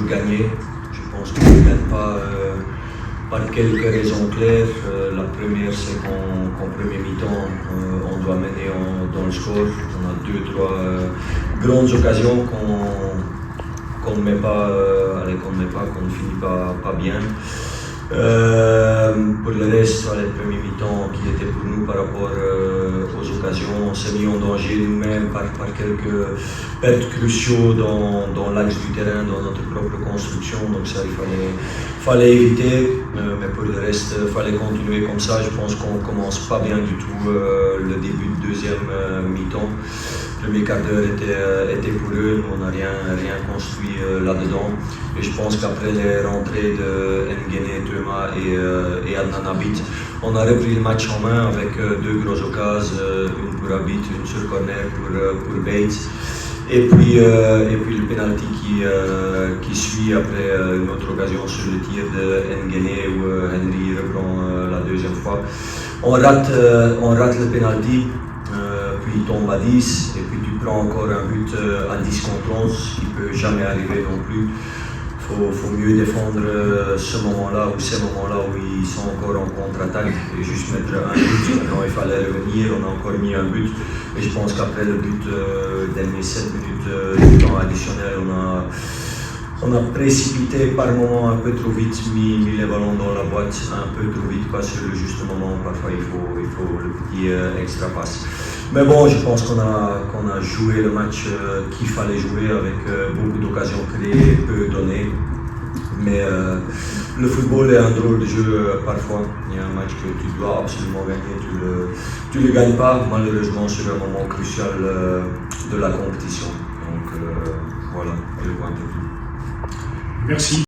gagner. Je pense qu'on ne gagne pas par quelques raisons claires. La première, c'est qu'en premier mi-temps, on doit mener dans le score. On a 2-3 grandes occasions qu'on ne met pas, qu'on ne finit pas bien. Pour le reste, le premier mi-temps qui était pour nous par rapport aux occasions, on s'est mis en danger nous-mêmes par quelques pertes cruciaux dans l'axe du terrain, dans notre propre construction, donc ça il fallait éviter, mais pour le reste il fallait continuer comme ça. Je pense qu'on commence pas bien du tout le début de deuxième mi-temps. Le premier quart d'heure était pour eux, nous on n'a rien construit là-dedans. Et je pense qu'après les rentrées de Nguéné, Thomas et Adnan Abid, on a repris le match en main avec 2 grosses occasions, une pour Abid, une sur corner pour Bates. Et puis le penalty qui suit après une autre occasion sur le tir de Nguéné où Henry reprend la deuxième fois. On rate le penalty. Puis il tombe à 10 et puis tu prends encore un but à 10 contre 11, ce qui ne peut jamais arriver non plus. Faut mieux défendre ce moment-là ou ces moments-là où ils sont encore en contre-attaque et juste mettre un but. Maintenant il fallait revenir, on a encore mis un but. Et je pense qu'après le but des 7 minutes du temps additionnel, on a précipité par moment un peu trop vite, mis les ballons dans la boîte un peu trop vite, pas sur le juste moment. Parfois il faut le petit extra passe. Mais bon, je pense qu'on a joué le match qu'il fallait jouer avec beaucoup d'occasions créées, peu données. Mais le football est un drôle de jeu parfois. Il y a un match que tu dois absolument gagner, tu ne le gagnes pas malheureusement sur un moment crucial de la compétition. Donc voilà, je vois un peu tout. Merci.